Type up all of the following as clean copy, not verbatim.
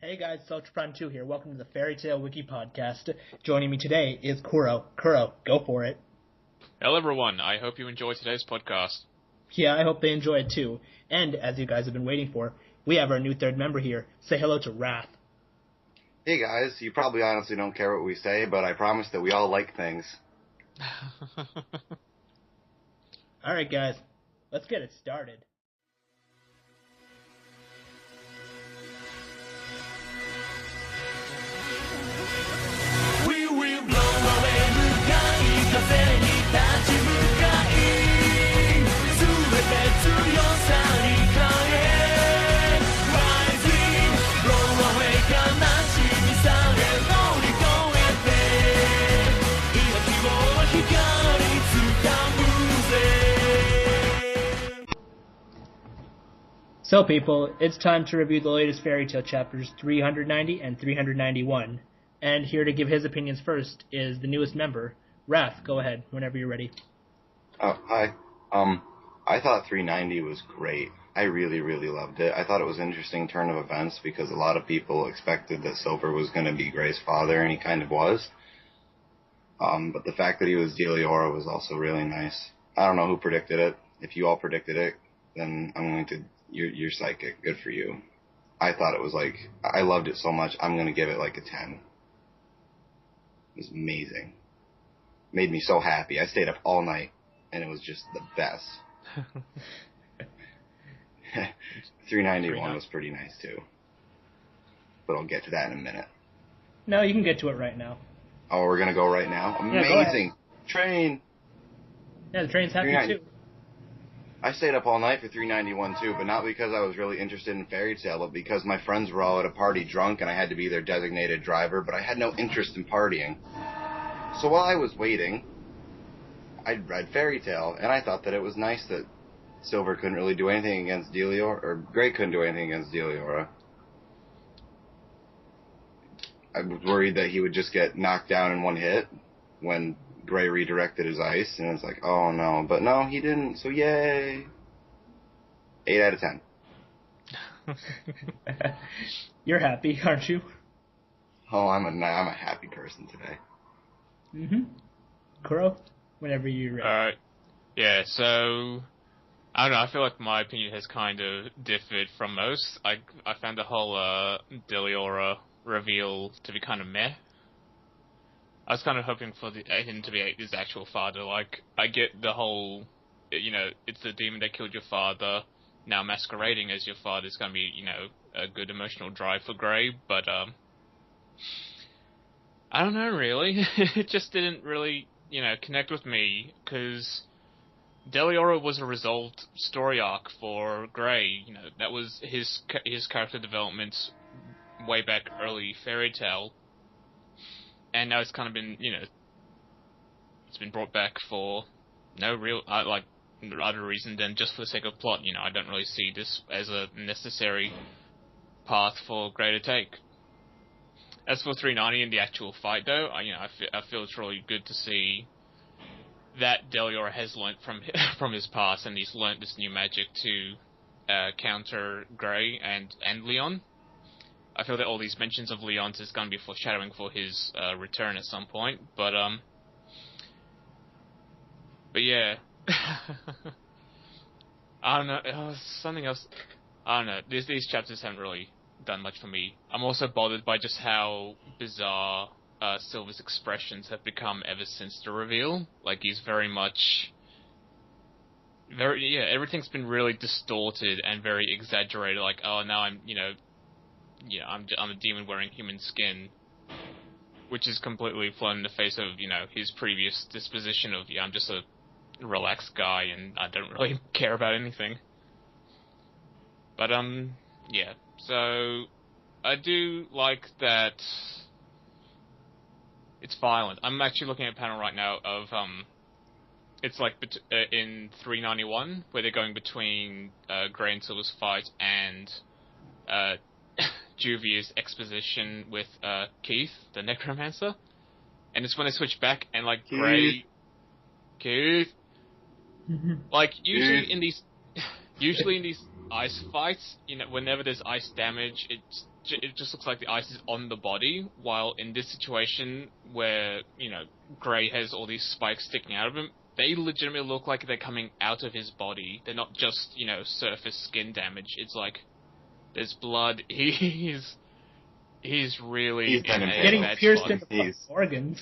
Hey guys, Soltron2 here. Welcome to the Fairy Tale Wiki podcast. Joining me today is Kuro. Kuro, go for it. Hello everyone, I hope you enjoyed today's podcast. Yeah, I hope they enjoy it too. And, as you guys have been waiting for, we have our new third member here. Say hello to Wrath. Hey guys, you probably honestly don't care what we say, but I promise that we all like things. Alright guys, let's get it started. We will blow away 向かい風に立ち向かい全て強さに変え Rising blow away 悲しみさえ乗り越えて今希望の光掴むぜ So people, it's time to review the latest Fairy Tale chapters 390 and 391. And here to give his opinions first is the newest member, Wrath. Go ahead, whenever you're ready. Oh, hi. I thought 390 was great. I really, really loved it. I thought it was an interesting turn of events because a lot of people expected that Silver was going to be Gray's father, and he kind of was. But the fact that he was Deliora was also really nice. I don't know who predicted it. If you all predicted it, then I'm going to... You're psychic. Good for you. I thought it was I loved it so much, I'm going to give it a 10. It was amazing. Made me so happy. I stayed up all night, and it was just the best. 391 was pretty nice, too. But I'll get to that in a minute. No, you can get to it right now. Oh, we're going to go right now? Amazing! Yeah, train! Yeah, the train's happy, too. I stayed up all night for 391, too, but not because I was really interested in Fairy Tale, but because my friends were all at a party drunk, and I had to be their designated driver, but I had no interest in partying. So while I was waiting, I read Fairy Tale, and I thought that it was nice that Silver couldn't really do anything against Deliora, or Gray couldn't do anything against Deliora. I was worried that he would just get knocked down in one hit when Gray redirected his ice, and it's oh no. But no, he didn't, so yay. 8 out of 10. You're happy, aren't you? Oh, I'm a happy person today. Mm-hmm. Kuro, whenever you're ready. Yeah, so... I don't know, I feel like my opinion has kind of differed from most. I found the whole Deliora reveal to be kind of meh. I was kind of hoping for him to be his actual father. I get the whole, it's the demon that killed your father, now masquerading as your father is going to be, a good emotional drive for Gray, but, I don't know, really. It just didn't really, connect with me, because Deliora was a resolved story arc for Gray. That was his character development way back early Fairy Tale. And now it's kind of been, it's been brought back for no real, other reason than just for the sake of plot. I don't really see this as a necessary path for Grey to take. As for 390 and the actual fight, though, I feel it's really good to see that Deliora has learnt from his past, and he's learnt this new magic to counter Grey and Leon. I feel that all these mentions of Leon's is going to be foreshadowing for his return at some point, but yeah. I don't know, something else, I don't know, these chapters haven't really done much for me. I'm also bothered by just how bizarre Silver's expressions have become ever since the reveal. He's everything's been really distorted and very exaggerated, now I'm, I'm a demon wearing human skin, which is completely flown in the face of, his previous disposition of, I'm just a relaxed guy and I don't really care about anything. But, yeah, so I do like that it's violent. I'm actually looking at a panel right now of, it's in 391, where they're going between Grey and Silver's fight and Juvia's exposition with Keith, the necromancer, and it's when they switch back and Grey, Keith, usually in these ice fights, whenever there's ice damage, it just looks like the ice is on the body, while in this situation where, Grey has all these spikes sticking out of him, they legitimately look like they're coming out of his body. They're not just, surface skin damage. It's like, there's blood. He's really He's been getting pierced in the organs.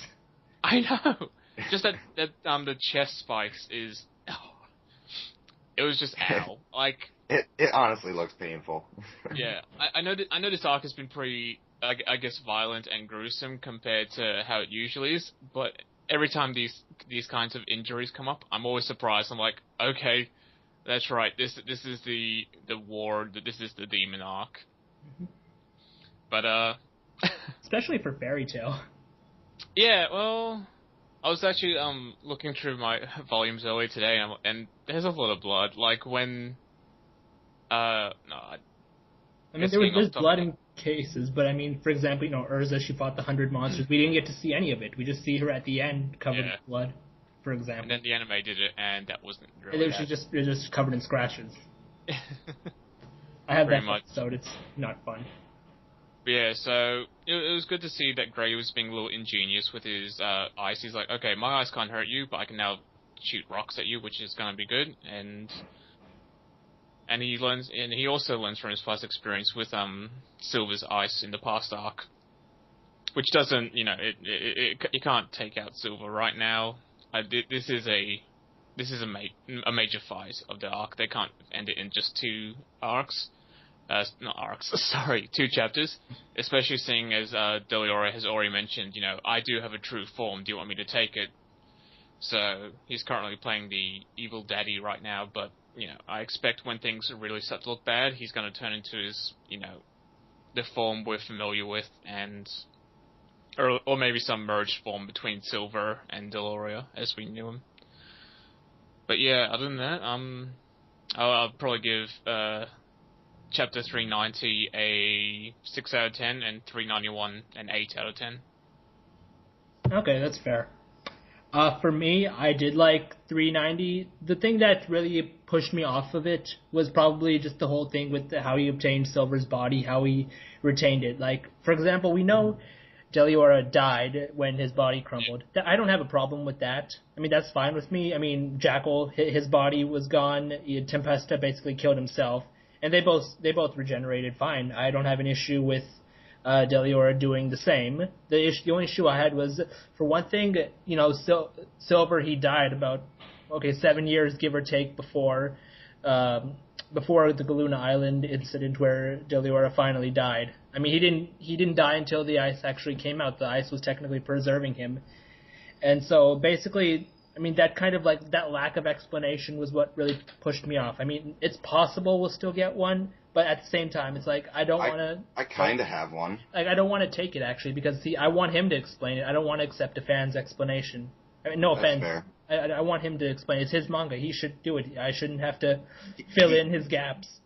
I know. Just that the chest spikes is... it was just ow. Like... It honestly looks painful. Yeah, I know this arc has been pretty, I guess, violent and gruesome compared to how it usually is. But every time these kinds of injuries come up, I'm always surprised. I'm like, okay, that's right. This is the war. This is the demon arc. Mm-hmm. But especially for Fairy Tail. Yeah, well, I was actually looking through my volumes earlier today, and there's a lot of blood. Like when. No. I mean, there's blood in cases, but I mean, for example, Urza, she fought the 100 monsters. We didn't get to see any of it. We just see her at the end covered in blood, for example. And then the anime did it, and that wasn't really. She's just covered in scratches. I have that episode. It's not fun. But yeah, so it was good to see that Grey was being a little ingenious with his ice. He's like, okay, my ice can't hurt you, but I can now shoot rocks at you, which is going to be good, And he also learns from his past experience with Silver's ice in the past arc, which doesn't, you can't take out Silver right now. This is a major fight of the arc. They can't end it in just two chapters. Especially seeing as Deliora has already mentioned, I do have a true form. Do you want me to take it? So he's currently playing the evil daddy right now, but. I expect when things really start to look bad, he's going to turn into his, the form we're familiar with, or maybe some merged form between Silver and Deloria as we knew him. But yeah, other than that, I'll probably give Chapter 390 a 6 out of 10 and 391 an 8 out of 10. Okay, that's fair. For me, I did like 390. The thing that really pushed me off of it was probably just the whole thing with how he obtained Silver's body, how he retained it. Like, for example, we know Deliora died when his body crumbled. I don't have a problem with that. I mean, that's fine with me. I mean, Jackal, his body was gone. Tempesta basically killed himself. And they both regenerated fine. I don't have an issue with Deliora doing the same. The only issue I had was, for one thing, Silver, he died about 7 years, give or take, before the Galuna Island incident where Deliora finally died. I mean, he didn't die until the ice actually came out. The ice was technically preserving him, and so basically, I mean, that kind of that lack of explanation was what really pushed me off. I mean, it's possible we'll still get one. But at the same time, it's like, I don't want to... I kind of have one. I don't want to take it, actually, because, I want him to explain it. I don't want to accept a fan's explanation. I mean, no offense. Fair. I want him to explain. It's his manga. He should do it. I shouldn't have to fill in his gaps.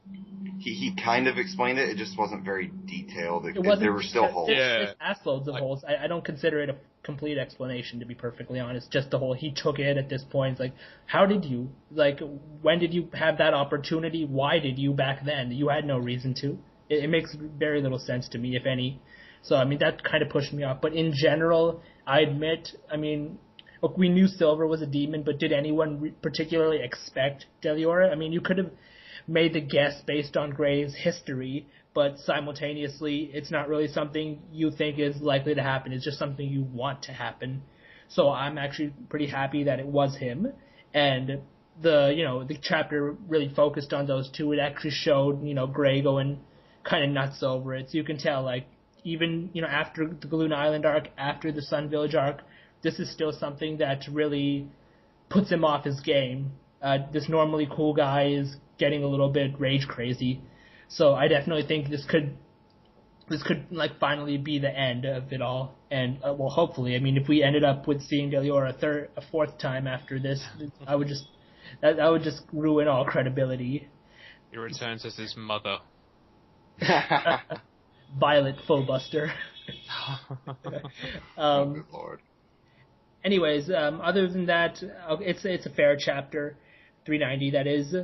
He kind of explained it. It just wasn't very detailed. There were still holes. There's assloads of holes. I don't consider it a complete explanation, to be perfectly honest. Just the whole, he took it at this point. It's like, how did you? When did you have that opportunity? Why did you back then? You had no reason to. It makes very little sense to me, if any. So, I mean, that kind of pushed me off. But in general, I admit, I mean... Look, we knew Silver was a demon, but did anyone particularly expect Deliora? I mean, you could have made the guess based on Grey's history, but simultaneously, it's not really something you think is likely to happen. It's just something you want to happen. So I'm actually pretty happy that it was him, and the chapter really focused on those two. It actually showed, Grey going kind of nuts over it. So you can tell, even, after the Galuna Island arc, after the Sun Village arc, this is still something that really puts him off his game. This normally cool guy is getting a little bit rage crazy. So I definitely think this could finally be the end of it all. And well, hopefully, I mean, if we ended up with seeing Deliora a fourth time after this, I would just ruin all credibility. He returns as his mother. Violet Fullbuster. Oh, good lord. Anyways, other than that, it's a fair chapter, 390. That is.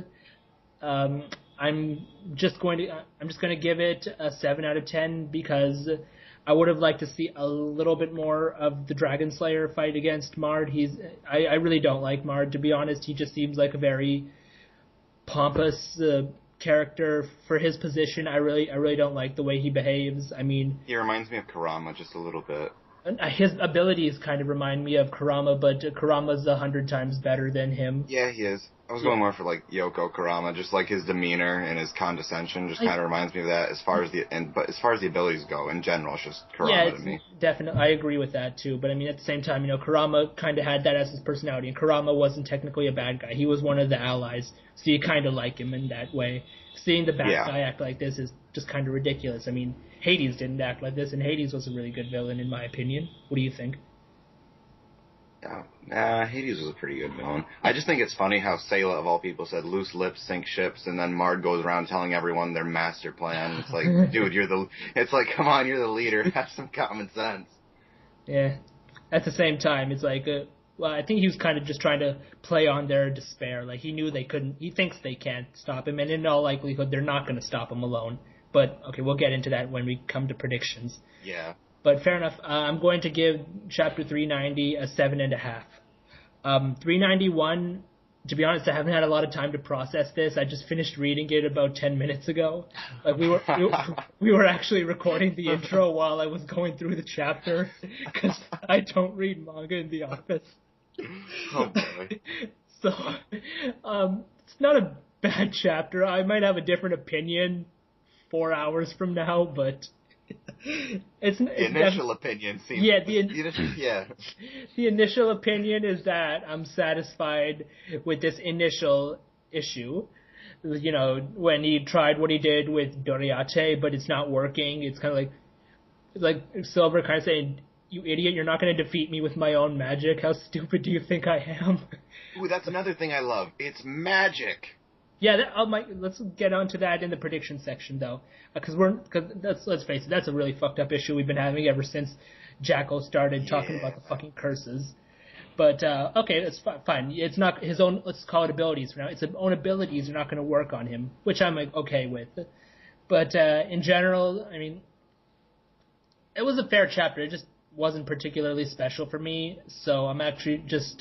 I'm just going to give it a 7 out of 10 because I would have liked to see a little bit more of the Dragon Slayer fight against Mard. I really don't like Mard, to be honest. He just seems like a very pompous character for his position. I really don't like the way he behaves. I mean, He reminds me of Kurama just a little bit. his abilities kind of remind me of Kurama, but Kurama's 100 times better than him. Yeah, he is. I was going more for like Yoko Kurama, just like his demeanor and his condescension just kind of reminds me of that. As far as the abilities go, in general, it's just Kurama to me. Definitely, I agree with that too. But I mean, at the same time, Kurama kind of had that as his personality, and Kurama wasn't technically a bad guy. He was one of the allies, so you kind of like him in that way. Seeing the bad guy act like this is just kind of ridiculous. I mean, Hades didn't act like this, and Hades was a really good villain in my opinion. What do you think? Yeah, Hades was a pretty good villain. I just think it's funny how Sayla, of all people, said loose lips sink ships, and then Mard goes around telling everyone their master plan. It's like, dude, it's like, come on, you're the leader. Have some common sense. Yeah. At the same time, it's like, well, I think he was kind of just trying to play on their despair. Like, he knew they couldn't, he thinks they can't stop him, and in all likelihood, they're not going to stop him alone. But, okay, we'll get into that when we come to predictions. Yeah. But fair enough. I'm going to give Chapter 390 a 7.5. 391, to be honest, I haven't had a lot of time to process this. I just finished reading it about 10 minutes ago. Like we were actually recording the intro while I was going through the chapter because I don't read manga in the office. Oh boy. So it's not a bad chapter. I might have a different opinion 4 hours from now, but it's the initial opinion seems the initial opinion is that I'm satisfied with this initial issue. When he tried what he did with Doriate, but it's not working. It's kind of like Silver kind of saying, "You idiot! You're not going to defeat me with my own magic. How stupid do you think I am?" Ooh, that's another thing I love. It's magic. Yeah, let's get onto that in the prediction section, though, because let's face it, that's a really fucked up issue we've been having ever since Jacko started talking about the fucking curses. But okay, that's fine. It's not his own. Let's call it abilities for now. It's his own abilities are not going to work on him, which I'm okay with. But in general, I mean, it was a fair chapter. It just wasn't particularly special for me. So I'm actually just.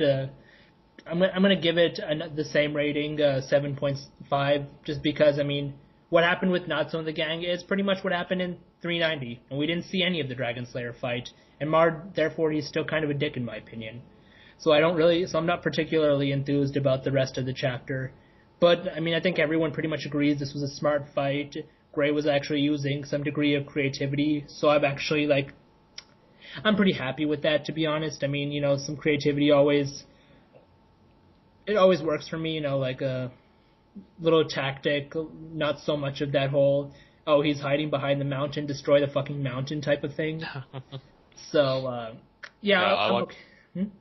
I'm gonna give it the same rating, 7.5, just because, I mean, what happened with Natsu and the gang is pretty much what happened in 390, and we didn't see any of the Dragon Slayer fight, and Mard, therefore, he's still kind of a dick in my opinion. So I'm not particularly enthused about the rest of the chapter, but, I mean, I think everyone pretty much agrees this was a smart fight. Gray was actually using some degree of creativity, so I'm pretty happy with that, to be honest. I mean, some creativity always works for me, like a little tactic, not so much of that whole, oh, he's hiding behind the mountain, destroy the fucking mountain type of thing. So,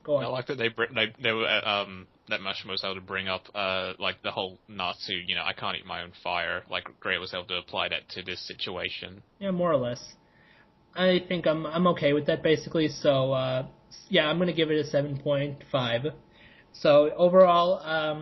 Go on. I like that they were, that Mashima was able to bring up, like the whole Natsu, I can't eat my own fire, like Gray was able to apply that to this situation. Yeah, more or less. I think I'm okay with that, basically, so, I'm gonna give it a 7.5. So overall, I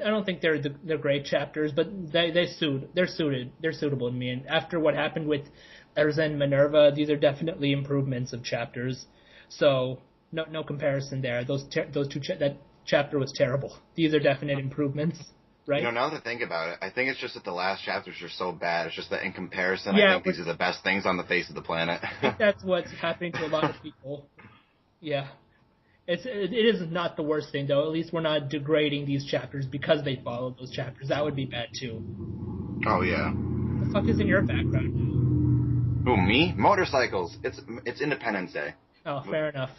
don't think they're great chapters, but they're suitable to me. And after what happened with Erza and Minerva, these are definitely improvements of chapters. So no comparison there. That chapter was terrible. These are definite improvements, right? Now that I think about it, I think it's just that the last chapters are so bad. It's just that in comparison, I think these are the best things on the face of the planet. I think that's what's happening to a lot of people. Yeah. It is not the worst thing, though. At least we're not degrading these chapters because they followed those chapters. That would be bad, too. Oh, yeah. What the fuck is in your background? Who, me? Motorcycles. It's Independence Day. Oh, fair enough.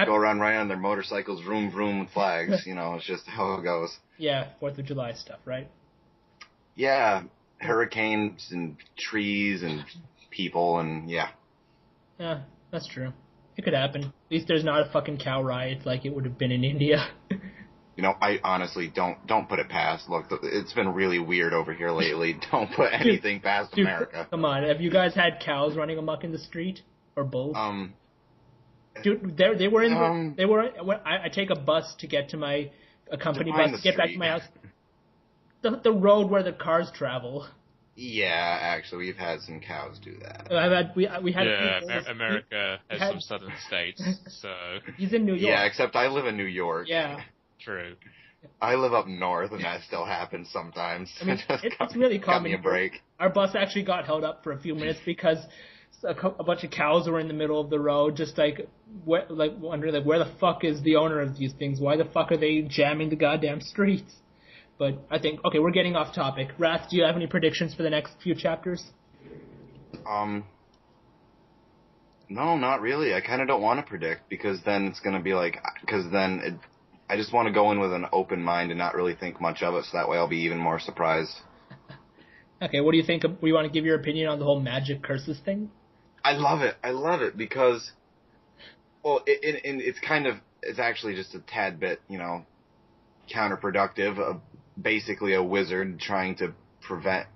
Go around riding on their motorcycles, vroom, vroom, with flags. It's just how it goes. Yeah, 4th of July stuff, right? Yeah, hurricanes and trees and people and, yeah. Yeah, that's true. It could happen. At least there's not a fucking cow riot like it would have been in India. I honestly don't put it past. Look, it's been really weird over here lately. Don't put anything past America. Come on, have you guys had cows running amok in the street or bulls? Dude, they were in. I take a bus to get to a company bus to get back to my house. the road where the cars travel. Yeah, actually, we've had some cows do that. We had America has some southern states, so... He's in New York. Yeah, except I live in New York. Yeah. True. I live up north, and that still happens sometimes. I mean, it's really cut common. me a break. Our bus actually got held up for a few minutes because a bunch of cows were in the middle of the road, just wondering where the fuck is the owner of these things? Why the fuck are they jamming the goddamn streets? But I think, okay, we're getting off topic. Wrath, do you have any predictions for the next few chapters? No, not really. I kind of don't want to predict because then it's going to be I just want to go in with an open mind and not really think much of it, so that way I'll be even more surprised. Okay, what do you think? You want to give your opinion on the whole magic curses thing? I love it because, well, it's actually just a tad bit, counterproductive. Basically a wizard trying to prevent.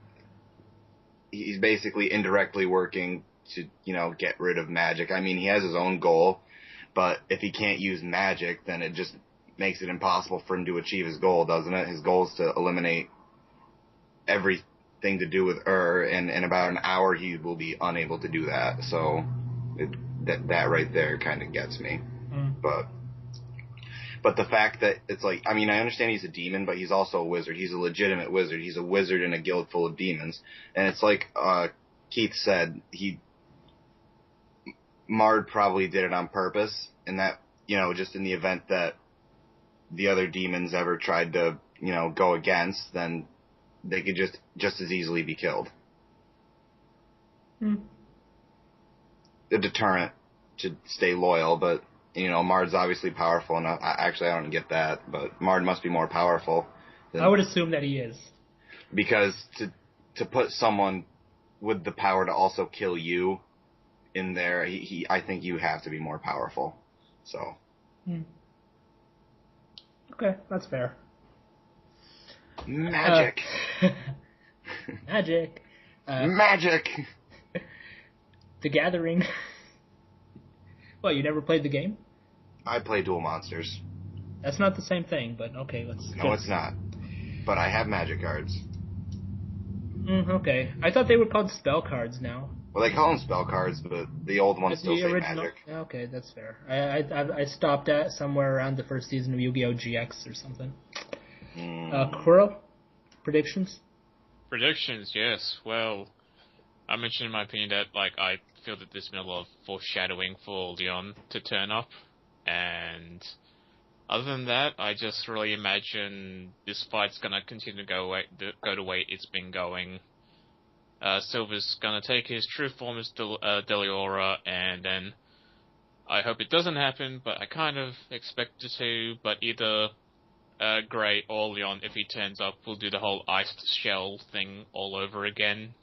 He's basically indirectly working to, get rid of magic. I mean, he has his own goal, but if he can't use magic, then it just makes it impossible for him to achieve his goal, doesn't it? His goal is to eliminate everything to do with and in about an hour he will be unable to do that. So that right there kind of gets me. But the fact that it's I understand he's a demon, but he's also a wizard. He's a legitimate wizard. He's a wizard in a guild full of demons. And it's like Keith said, Mard probably did it on purpose, and that, just in the event that the other demons ever tried to, go against, then they could just as easily be killed. A deterrent to stay loyal, but, Mard's obviously powerful enough. I don't get that, but Mard must be more powerful. I would assume that he is. Because to put someone with the power to also kill you in there, I think you have to be more powerful. So. Okay, that's fair. Magic. Magic. Magic. The Gathering. Well, you never played the game? I play Duel Monsters. That's not the same thing, but okay, No, it's not. But I have magic cards. Okay. I thought they were called spell cards now. Well, they call them spell cards, but the old ones still say magic. Okay, that's fair. I stopped at somewhere around the first season of Yu-Gi-Oh! GX or something. Kuro? Predictions? Predictions, yes. Well, I mentioned in my opinion that, I feel that there's been a lot of foreshadowing for Leon to turn up, and other than that, I just really imagine this fight's gonna continue to go the way it's been going. Silver's gonna take his true form as Deliora, and then I hope it doesn't happen, but I kind of expect it to, but either Gray or Leon, if he turns up, will do the whole iced shell thing all over again.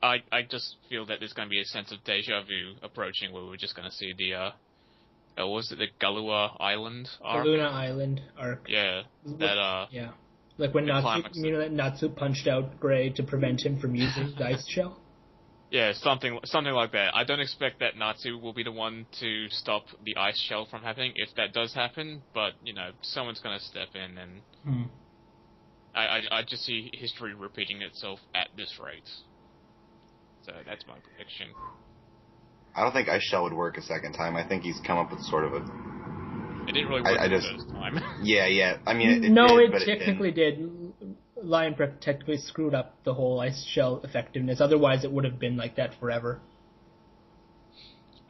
I just feel that there's going to be a sense of deja vu approaching, where we're just going to see the was it the Galua Island arc? Galuna Island arc. Yeah, yeah. Like when Natsu punched out Gray to prevent him from using the ice shell? Yeah, something like that. I don't expect that Natsu will be the one to stop the ice shell from happening, if that does happen, but, someone's going to step in, and I just see history repeating itself at this rate. So that's my prediction. I don't think Ice Shell would work a second time. I think he's come up with sort of a... It didn't really work the first time. Yeah. I mean, it technically did. Lion Prep technically screwed up the whole Ice Shell effectiveness. Otherwise, it would have been like that forever.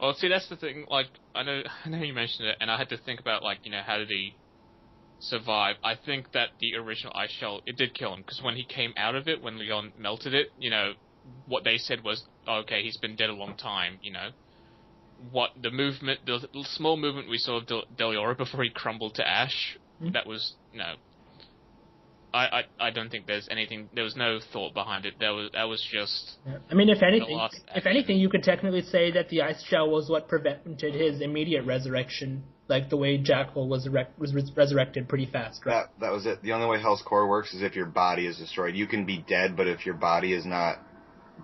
Well, see, that's the thing. I know you mentioned it, and I had to think about, how did he survive? I think that the original Ice Shell, it did kill him, because when he came out of it, when Leon melted it, what they said was, okay, he's been dead a long time, What the small movement we saw of Deliora before he crumbled to ash, that was, I don't think there was no thought behind it. That was just... Yeah. I mean, if anything, you could technically say that the ice shell was what prevented his immediate resurrection, like the way Jackal was resurrected pretty fast, right? That was it. The only way Hell's Core works is if your body is destroyed. You can be dead, but if your body is not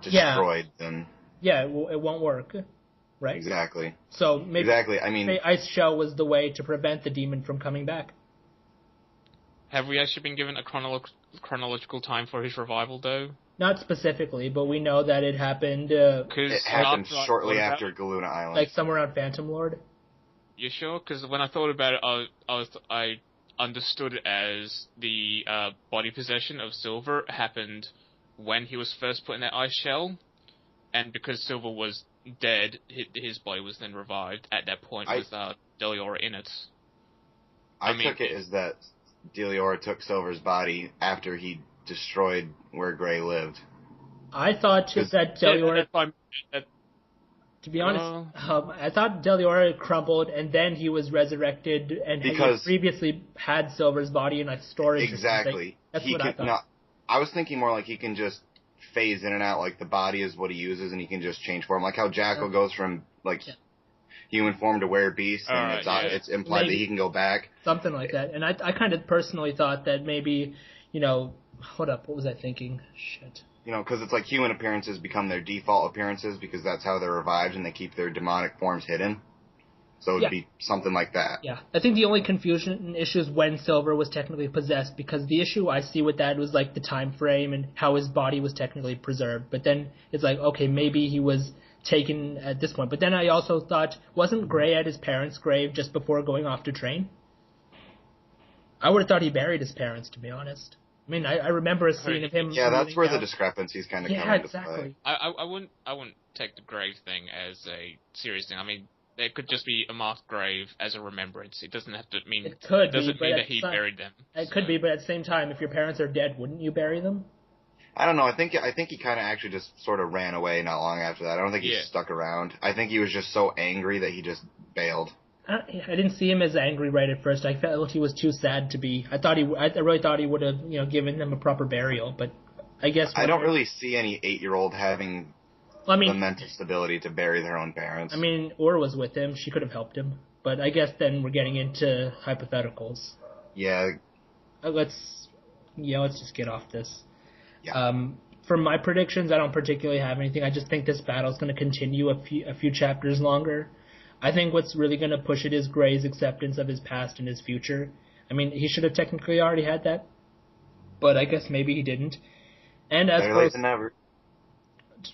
destroyed, then... Yeah, it won't work, right? Exactly. So maybe I mean, Ice Shell was the way to prevent the demon from coming back. Have we actually been given a chronological time for his revival, though? Not specifically, but we know that it happened. It happened shortly after Galuna Island. Like somewhere on Phantom Lord. You sure? Because when I thought about it, I understood it as the body possession of Silver happened when he was first put in that ice shell, and because Silver was dead, his body was then revived at that point with Deliora in it. I took it as that Deliora took Silver's body after he destroyed where Gray lived. I thought that Deliora... To be honest, I thought Deliora crumbled and then he was resurrected and he previously had Silver's body in a storage. Exactly. That's what I thought. I was thinking more like he can just phase in and out, like the body is what he uses and he can just change form. Like how Jackal goes from human form to were-beast and it's implied that he can go back. Something like that. And I kind of personally thought that maybe, hold up, what was I thinking? Shit. Because it's like human appearances become their default appearances because that's how they're revived and they keep their demonic forms hidden. So it'd be something like that. Yeah. I think the only confusion and issue is when Silver was technically possessed, because the issue I see with that was like the time frame and how his body was technically preserved. But then it's like, okay, maybe he was taken at this point. But then I also thought, wasn't Gray at his parents' grave just before going off to train? I would have thought he buried his parents, to be honest. I mean, I remember a scene of him. Yeah, that's where the discrepancies kind of come into play. I wouldn't take the grave thing as a serious thing. I mean, it could just be a marked grave as a remembrance. It doesn't have to mean. It could doesn't mean that he buried them. It could be, but at the same time, if your parents are dead, wouldn't you bury them? I don't know. I think he kind of actually just sort of ran away not long after that. I don't think he stuck around. I think he was just so angry that he just bailed. I didn't see him as angry right at first. I felt he was too sad to be. I really thought he would have, given them a proper burial. But I guess I don't really see any 8-year-old having the mental stability to bury their own parents. I mean, Ur was with him. She could have helped him. But I guess then we're getting into hypotheticals. Yeah. Let's just get off this. Yeah. For my predictions, I don't particularly have anything. I just think this battle's going to continue a few chapters longer. I think what's really going to push it is Gray's acceptance of his past and his future. I mean, he should have technically already had that, but I guess maybe he didn't. And as better late than never.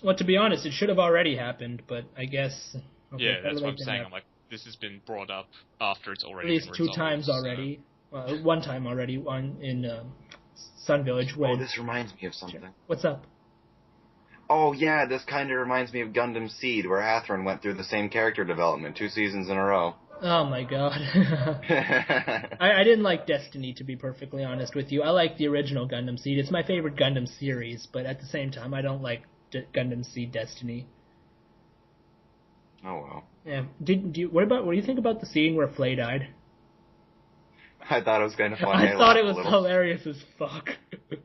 Well, to be honest, it should have already happened, but I guess. Okay, yeah, that's what I'm saying. I'm like, this has been brought up after it's already. At least 2 times already. Well, 1 time already. In Sun Village. Oh, this reminds me of something. What's up? Oh, yeah, this kind of reminds me of Gundam Seed, where Athrun went through the same character development 2 seasons in a row. Oh, my God. I didn't like Destiny, to be perfectly honest with you. I like the original Gundam Seed. It's my favorite Gundam series, but at the same time, I don't like Gundam Seed Destiny. Oh, well. Yeah. What do you think about the scene where Flay died? I thought it was kind of funny. I thought it was hilarious as fuck.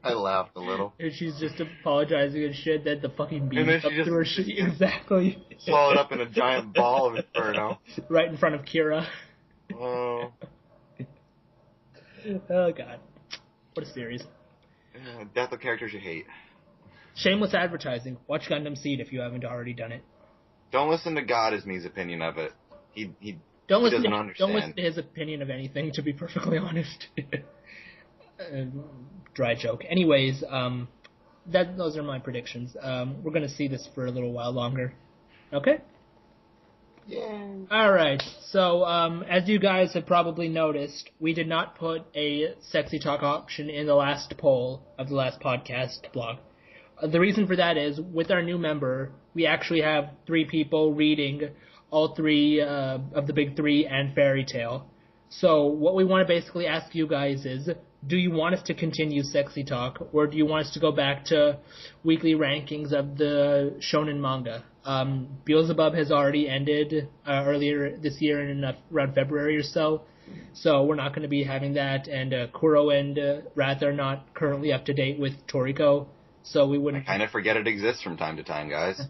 I laughed a little. And she's just apologizing and shit, then the fucking beam up to her shit. Exactly. Swallowed up in a giant ball of inferno. Right in front of Kira. Oh. Oh, God. What a series. Death of characters you hate. Shameless advertising. Watch Gundam Seed if you haven't already done it. Don't listen to God is me's opinion of it. He Don't listen understand. to his opinion of anything, to be perfectly honest. Dry joke. Anyways, those are my predictions. We're going to see this for a little while longer. Okay? Yeah. Alright, so as you guys have probably noticed, we did not put a sexy talk option in the last poll of the last podcast blog. The reason for that is, with our new member, we actually have 3 people reading all 3 of the big 3 and Fairy Tail. So what we want to basically ask you guys is, do you want us to continue Sexy Talk, or do you want us to go back to weekly rankings of the shonen manga? Beelzebub has already ended earlier this year in around February or so we're not going to be having that, and Kuro and Wrath are not currently up to date with Toriko, so we wouldn't... I kind of forget it exists from time to time, guys.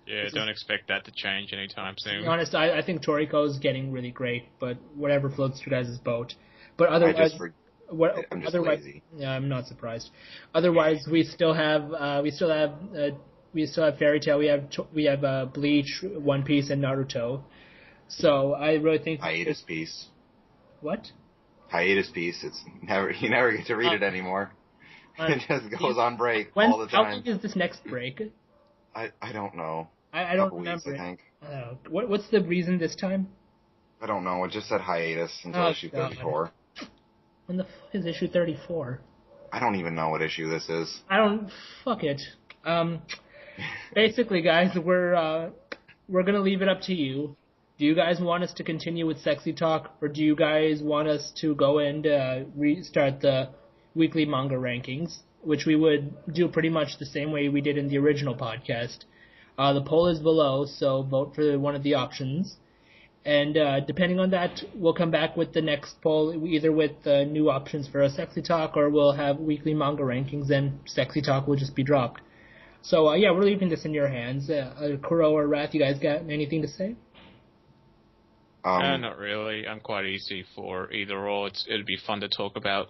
Yeah, don't expect that to change anytime soon. To be honest, I think Toriko's getting really great, but whatever floats your guys' boat. But otherwise... I'm just lazy. Yeah, I'm not surprised. Otherwise, we still have Fairy Tail. We have Bleach, One Piece, and Naruto. So I really think Hiatus Piece. What? hiatus piece. It's never you never get to read it anymore. It just goes on break all the How time. long is this next break? I don't know. I don't Couple weeks, remember. I think. What's the reason this time? I don't know. It just said hiatus until issue 34. When the fuck is issue 34? I don't even know what issue this is. Fuck it. Basically, guys, we're gonna leave it up to you. Do you guys want us to continue with Sexy Talk, or do you guys want us to go and restart the weekly manga rankings, which we would do pretty much the same way we did in the original podcast? The poll is below, so vote for one of the options. And depending on that, we'll come back with the next poll, either with new options for a Sexy Talk, or we'll have weekly manga rankings, and Sexy Talk will just be dropped. So, yeah, we're leaving this in your hands. Kuro or Wrath, you guys got anything to say? Not really. I'm quite easy for either or. It'd be fun to talk about,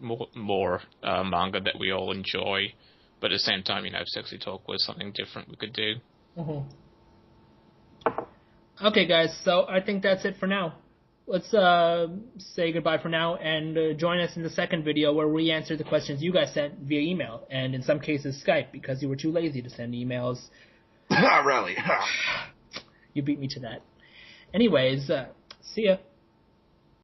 more manga that we all enjoy. But at the same time, if Sexy Talk was something different we could do. Mm-hmm. Okay, guys, so I think that's it for now. Let's say goodbye for now, and join us in the second video where we answer the questions you guys sent via email, and in some cases Skype, because you were too lazy to send emails. Really? You beat me to that. Anyways, see ya.